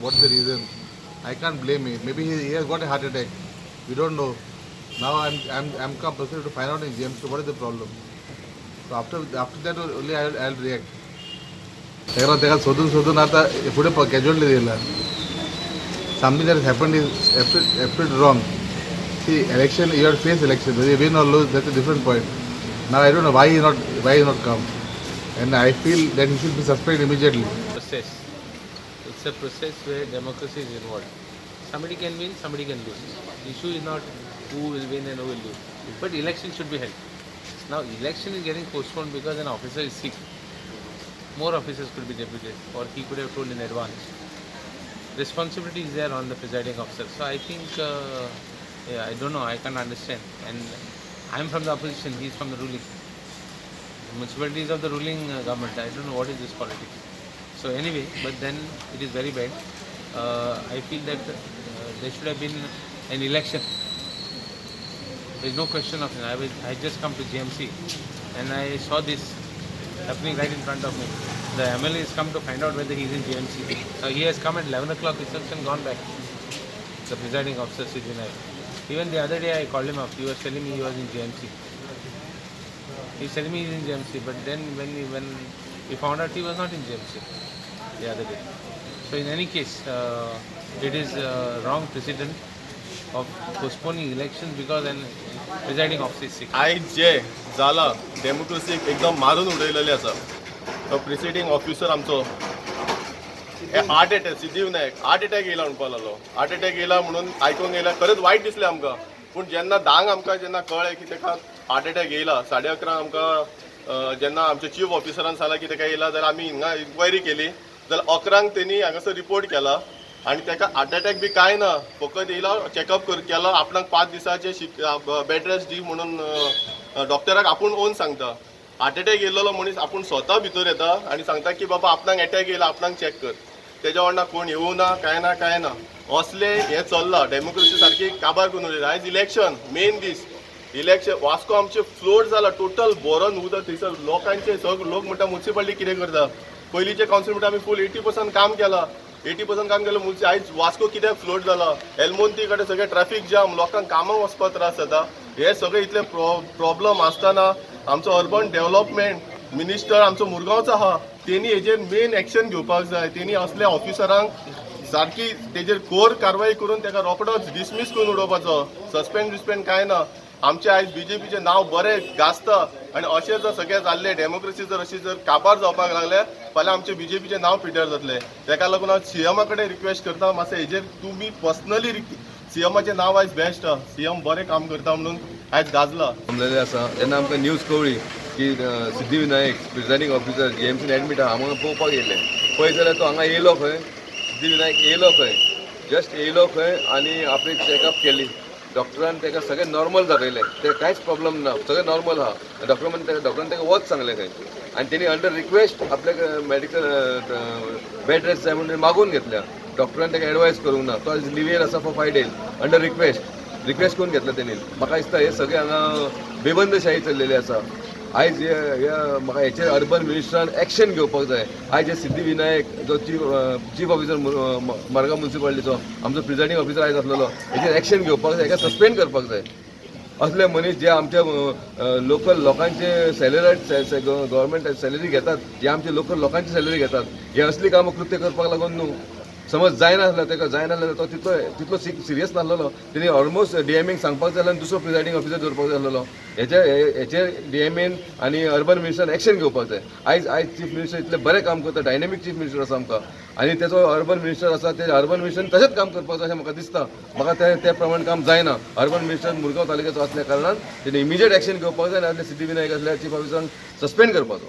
What's the reason? I can't blame him. Maybe he has got a heart attack. We don't know. Now I'm come personally to find out in GMC what is the problem. So after that only I'll react. त्याला शोधून आता पुढे casually दिला. Something that has happened is absolutely wrong. See, election, you have to face election. Whether you win or lose, that's a different point. Now I don't know why he not come, and I feel that he should be suspended immediately. Process. It's a process where democracy is involved. Somebody can win, somebody can lose. The issue is not who will win and who will lose. But election should be held. Now election is getting postponed because an officer is sick. More officers could be deputed, or he could have told in advance. Responsibility is there on the presiding officer. So I think, I don't know, I can't understand. And I'm from the opposition, he's from the ruling. The municipality is of the ruling government. I don't know what is this politics. So anyway, but then it is very bad. I feel that there should have been an election. There is no question of it. I just come to GMC and I saw this happening right in front of me. The MLA has come to find out whether he is in GMC. He has come at 11 o'clock itself and gone back. The presiding officer, Siddhinayak. Even the other day I called him up. He was telling me he was in GMC. He was telling me he is in GMC, but then when we found out he was not in GMC the other day. So in any case, it is a wrong precedent of postponing elections because an presiding officer is sick. आयज जे जाला डेमोक्रेसीक एकदम मारून उडयलेले आसा तो प्रिसिडींग officer आमचो heart attack Siddhivinayak heart attack येयला म्हणपा लागलो. हार्ट अटॅक येयला म्हणून आयकूंक येयला खरेंच वायट दिसलें आमकां. पूण जेन्ना धांक आमकां जेन्ना कळ्ळें की ताका हार्ट अटॅक येयला 11:30 आमकां जेन्ना आमच्या चीफ ऑफिसरान सांगला की ताका येयला जाल्यार आमी हिंगा इन्क्वायरी केली जाल्यार 11:00 तेणी हांगासर रिपोर्ट केला आणि ताका हार्ट अटॅक बी कांय ना. फकत येयला चॅकअप केलो आपणाक 5 दिसाचे बेड रेस्ट दी म्हणून डॉक्टराक आपूण ओन सांगता. हार्ट अटॅक येयल्लो मनीस आपूण स्वता भितर येता आनी सांगता की बाबा आपणाक अटॅक येयला आपणाक चॅक कर. तेज्या वांगडा कोण येवं ना कांय ना असले हें चल्लां. डेमोक्रेसी सारकी काबार करून उडयला. आयज इलेक्शन मेन दीस इलेक्शन वास्को आमचे फ्लोट जाला टोटल बोरोन उदक थंयसर लोकांचे सगळे लोक म्हणटा म्युनिसिपालिटी कितें करता. पयलींचे कावन्सिल म्हणटा आमी फूल 80% काम केलां 80% काम केलं मुंची आयज वास्को कित्याक फ्लोट जाला. एलमोंती कडेन सगळे ट्रॅफिक जाम लोकांक कामाक वचपाक त्रास जाता. हे सगळे इतले प्रॉब्लम आसतना आमचो अर्बन डेव्हलपमेंट मिनिस्टर आमचो मुरगांवचो आहा तेणी हेजेर मेन एक्शन घेवपाक जाय. तेणी असल्या ऑफिसरांक सारकी तेजेर कोर कारवाई करून ताका रोखडोच डिसमीस करून उडोवपाचो. सस्पेंड कांय ना. आमचे आयज बीजेपीचें नांव बरें गाजता आनी अशें जर सगळें जाल्लें डेमोक्रेसी जर अशी जर काबार जावपाक लागले फाल्यां आमचें बीजेपीचें नांव पिड्यार जातलें. ताका लागून हांव सीएमा कडेन रिक्वेस्ट करता मातशें हेजेर तुमी पर्सनली सीएमाचें नांव आयज बेस्ट आहा. सीएम बरें काम करता म्हणून आयज गाजला. जमलेलें आसा जेन्ना आमकां न्यूज कळ्ळी की सिद्धिविनायक प्रिजायडींग ऑफिसर जीएमसीन एडमीट आहा आमकां पळोवपाक येयलें. पळय जाल्यार तो हांगा येयलो खंय सिद्धिविनायक येयलो खंय जस्ट येयलो खंय आनी आपली चॅकअप केली. डॉक्टरान ताका सगळें नॉर्मल दाखयलें. ते कांयच प्रॉब्लम ना सगळें नॉर्मल आहा. डॉक्टरान ताका वच सांगलें खंय आनी तेणी अंडर रिक्वेस्ट आपल्या मेडिकल बेड रेस्ट जाय म्हणून मागून घेतल्या. डॉक्टरान ताका एडवायस करूंक ना. तो लिव्हियर आसा फॉर 5 days अंडर रिक्वेस्ट करून घेतला तेणी. म्हाका दिसता हे सगळे हांगा बेबंदशाही चल्लेली आसा. आयज म्हाका हेचेर अर्बन मिनिस्टरान एक्शन घेवपाक जाय. आयज हे सिद्धिविनायक जो चीफ ऑफिसर मडगांव म्युनिसिपालिटीचो आमचो प्रिजायडींग ऑफिसर आयज आसलेलो हेचेर एक्शन घेवपाक जाय. हेका सस्पेंड करपाक जाय. असले मनीस जे आमच्या लोकल लोकांचे सॅलरी गव्हर्मेंट सॅलरी घेतात जे आमचे लोकल लोकांची सॅलरी घेतात हे असली कामां कृत्य करपाक लागून न्हू. समज जायना जाल्यार तो तितलो सिरियस नासलेलो. तेणी ऑलमोस्ट डीएमएक सांगपाक जाय आनी दुसरो प्रिजायडींग ऑफिसर दवरपाक जाय आसलेलो. हेचेर डीएमएन आनी अर्बन मिनिस्टरान एक्शन घेवपाक जाय. आयज चीफ मिनिस्टर इतलें बरें काम करता. डायनेमीक चीफ मिनिस्टर आसा आमकां आनी तेचो अर्बन मिनिस्टर आसा ते अर्बन मिनिस्टरान तशेंच काम करपाक जाय अशें म्हाका दिसता. म्हाका त्या प्रमाणे काम जायना. अर्बन मिनिस्टर मुरगांव तालुक्याचो आसल्या कारणान तेणी इमिजिएट एक्शन घेवपाक जाय आनी सिद्धिविनायक असल्या चीफ ऑफिसरांक सस्पेंड करपाचो.